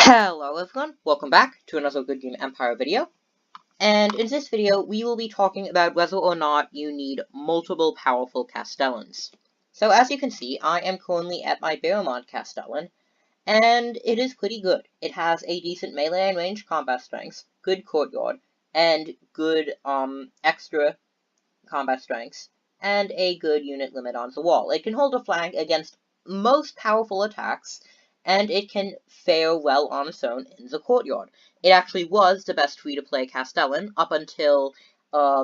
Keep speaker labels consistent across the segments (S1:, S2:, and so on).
S1: Hello everyone, welcome back to another Goodgame Empire video. And in this video, we will be talking about whether or not you need multiple powerful Castellans. So as you can see, I am currently at my Barrowmont Castellan, and it is pretty good. It has a decent melee and ranged combat strength, good courtyard, and good extra combat strengths, and a good unit limit on the wall. It can hold a flank against most powerful attacks, and it can fare well on its own in the courtyard. It actually was the best free-to-play Castellan up until a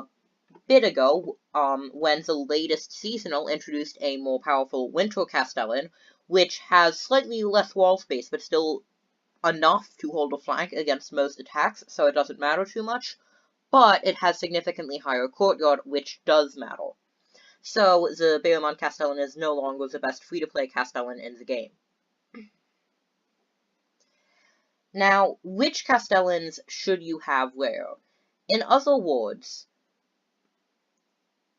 S1: bit ago, when the latest seasonal introduced a more powerful Winter Castellan, which has slightly less wall space, but still enough to hold a flank against most attacks, so it doesn't matter too much. But it has significantly higher courtyard, which does matter. So the Barrowmont Castellan is no longer the best free-to-play Castellan in the game. Now, which Castellans should you have where? In other words,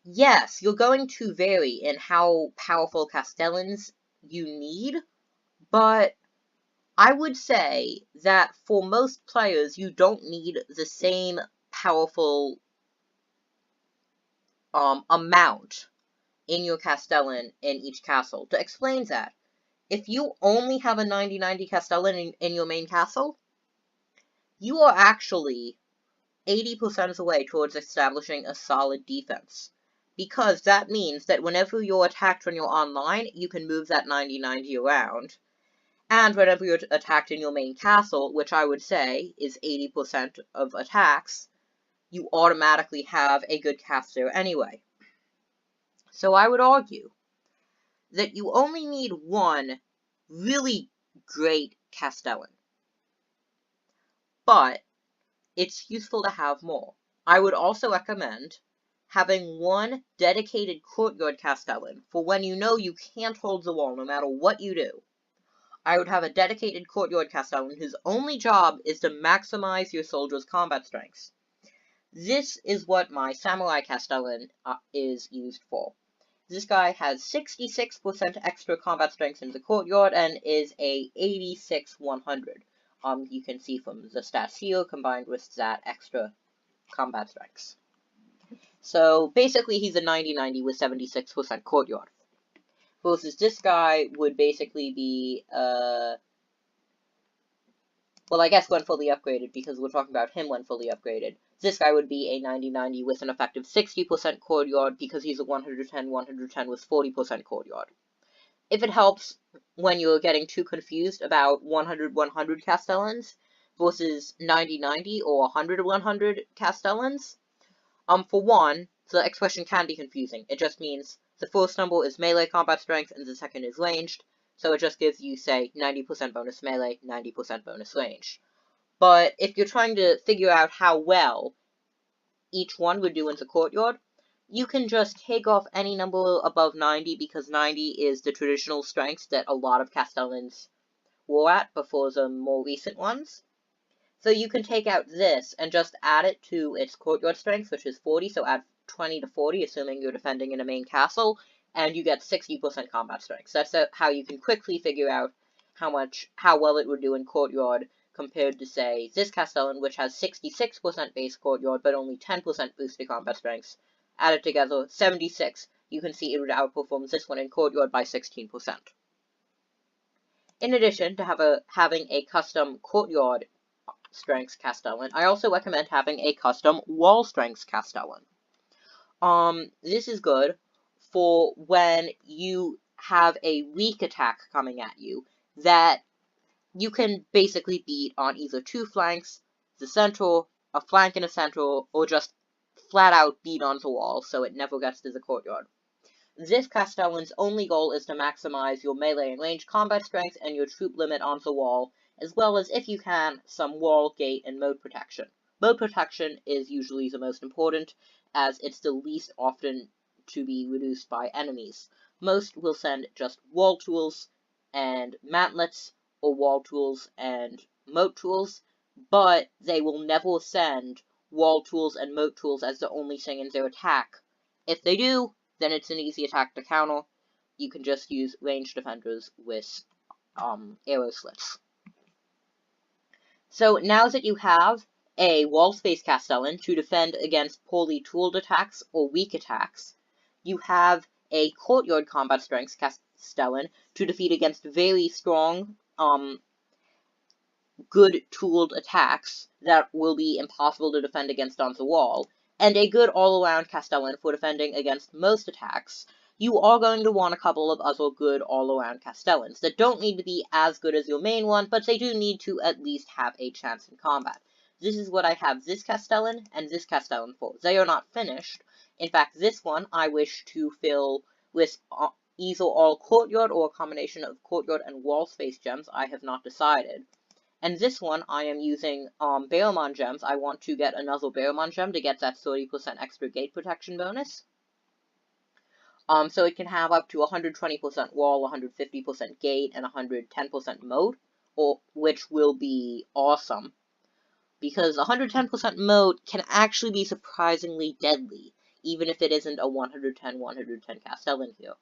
S1: yes, you're going to vary in how powerful Castellans you need, but I would say that for most players, you don't need the same powerful amount in your Castellan in each castle. To explain that, if you only have a 90-90 Castellan in your main castle, you are actually 80% of the way towards establishing a solid defense. Because that means that whenever you're attacked when you're online, you can move that 90-90 around. And whenever you're attacked in your main castle, which I would say is 80% of attacks, you automatically have a good caster anyway. So I would argue that you only need one really great Castellan. But it's useful to have more. I would also recommend having one dedicated courtyard Castellan for when you know you can't hold the wall no matter what you do. I would have a dedicated courtyard Castellan whose only job is to maximize your soldiers' combat strengths. This is what my Samurai Castellan is used for. This guy has 66% extra combat strength in the courtyard and is a 86-100. You can see from the stats here combined with that extra combat strength. So basically he's a 90-90 with 76% courtyard. Versus this guy would basically be, well, I guess when fully upgraded, because we're talking about him when fully upgraded. This guy would be a 90-90 with an effective 60% courtyard because he's a 110-110 with 40% courtyard. If it helps when you're getting too confused about 100-100 Castellans versus 90-90 or 100-100 Castellans, for one, the expression can be confusing. It just means the first number is melee combat strength and the second is ranged, so it just gives you, say, 90% bonus melee, 90% bonus range. But if you're trying to figure out how well each one would do in the courtyard, you can just take off any number above 90 because 90 is the traditional strength that a lot of Castellans were at before the more recent ones. So you can take out this and just add it to its courtyard strength, which is 40, so add 20 to 40, assuming you're defending in a main castle, and you get 60% combat strength. So that's how you can quickly figure out how well it would do in courtyard compared to, say, this Castellan, which has 66% base courtyard, but only 10% boosted combat strength. Added together, 76. You can see it would outperform this one in courtyard by 16%. In addition to having a custom courtyard strengths Castellan, I also recommend having a custom wall strengths Castellan. This is good for when you have a weak attack coming at you that you can basically beat on either two flanks, the central, a flank and a central, or just flat out beat on the wall so it never gets to the courtyard. This Castellan's only goal is to maximize your melee and range combat strength and your troop limit on the wall, as well as, if you can, some wall, gate, and moat protection. Moat protection is usually the most important, as it's the least often to be reduced by enemies. Most will send just wall tools and mantlets, or wall tools and moat tools, but they will never send wall tools and moat tools as the only thing in their attack. If they do, then it's an easy attack to counter. You can just use ranged defenders with arrow slits. So now that you have a wall space Castellan to defend against poorly tooled attacks or weak attacks, you have a courtyard combat strength Castellan to defeat against very strong, good tooled attacks that will be impossible to defend against on the wall, and a good all-around Castellan for defending against most attacks. You are going to want a couple of other good all-around Castellans that don't need to be as good as your main one, but they do need to at least have a chance in combat. This is what I have this Castellan and this Castellan for. They are not finished. In fact, this one I wish to fill with either all courtyard or a combination of courtyard and wall space gems. I have not decided. And this one, I am using Barrowmon gems. I want to get another Barrowmon gem to get that 30% extra gate protection bonus. So it can have up to 120% wall, 150% gate, and 110% moat, which will be awesome. Because 110% moat can actually be surprisingly deadly, even if it isn't a 110 Castellan here.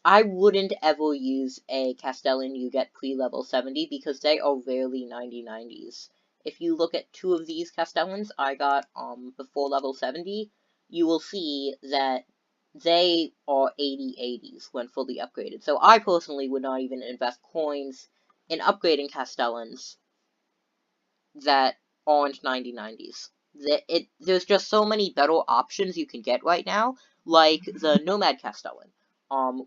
S1: I wouldn't ever use a Castellan you get pre-level 70 because they are rarely 90/90s. If you look at two of these Castellans I got before level 70, you will see that they are 80/80s when fully upgraded. So I personally would not even invest coins in upgrading Castellans that aren't 90/90s. There's just so many better options you can get right now, like the Nomad Castellan.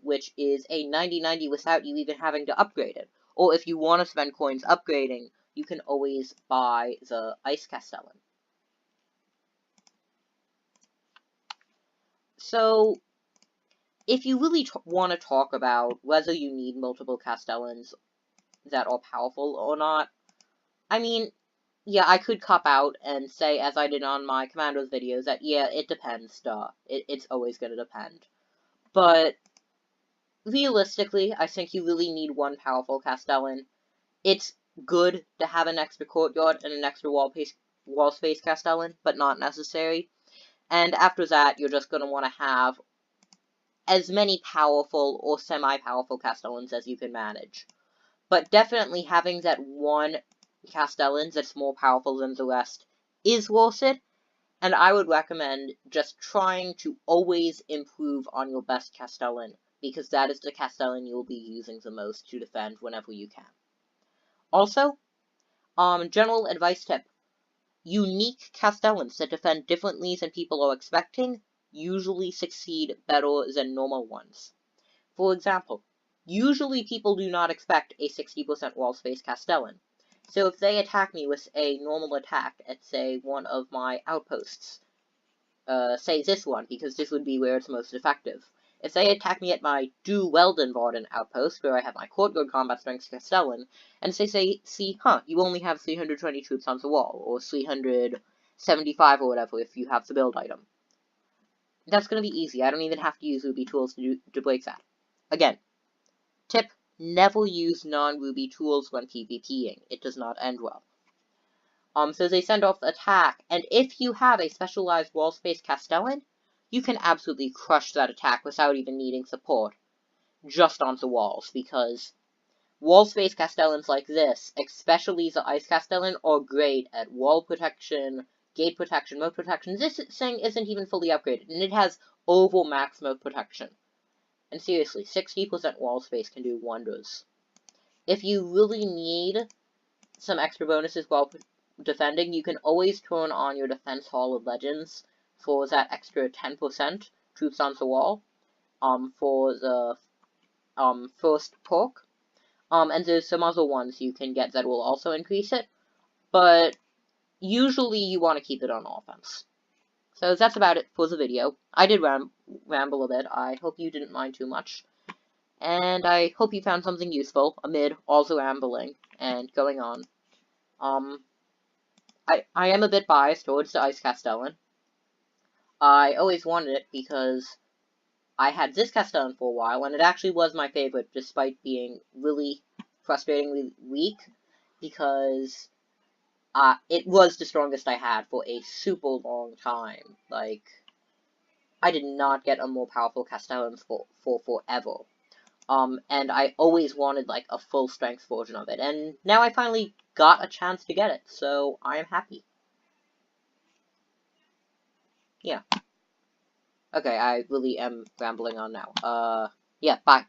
S1: Which is a 90/90 without you even having to upgrade it. Or if you want to spend coins upgrading, you can always buy the Ice Castellan. So, if you really want to talk about whether you need multiple Castellans that are powerful or not, I mean, yeah, I could cop out and say, as I did on my Commandos videos, that yeah, it depends, duh. It's always going to depend. But realistically, I think you really need one powerful Castellan. It's good to have an extra courtyard and an extra wall space Castellan, but not necessary. And after that, you're just going to want to have as many powerful or semi-powerful Castellans as you can manage. But definitely having that one Castellan that's more powerful than the rest is worth it, and I would recommend just trying to always improve on your best Castellan, because that is the Castellan you'll be using the most to defend whenever you can. Also, general advice tip. Unique Castellans that defend differently than people are expecting usually succeed better than normal ones. For example, usually people do not expect a 60% wall space Castellan. So if they attack me with a normal attack at, say, one of my outposts, say this one, because this would be where it's most effective. If they attack me at my Du Weldenvarden outpost, where I have my courtyard combat strength Castellan, and say, see, you only have 320 troops on the wall, or 375 or whatever if you have the build item. That's going to be easy. I don't even have to use Ruby tools to break that. Again, tip, never use non-Ruby tools when PvPing. It does not end well. So they send off the attack, and if you have a specialized wall space Castellan, you can absolutely crush that attack without even needing support, just on the walls, because wall space Castellans like this, especially the Ice Castellan, are great at wall protection, gate protection, moat protection. This thing isn't even fully upgraded, and it has over max moat protection. And seriously, 60% wall space can do wonders. If you really need some extra bonuses while defending, you can always turn on your Defense Hall of Legends for that extra 10% troops on the wall, for the, first perk. And there's some other ones you can get that will also increase it, but usually you want to keep it on offense. So that's about it for the video. I did ramble a bit. I hope you didn't mind too much. And I hope you found something useful amid all the rambling and going on. I am a bit biased towards the Ice Castellan. I always wanted it because I had this Castellan for a while, and it actually was my favorite, despite being really frustratingly weak, because it was the strongest I had for a super long time. Like, I did not get a more powerful Castellan for forever. and I always wanted, like, a full-strength version of it, and now I finally got a chance to get it, so I am happy. Yeah. Okay, I really am rambling on now. Yeah, bye.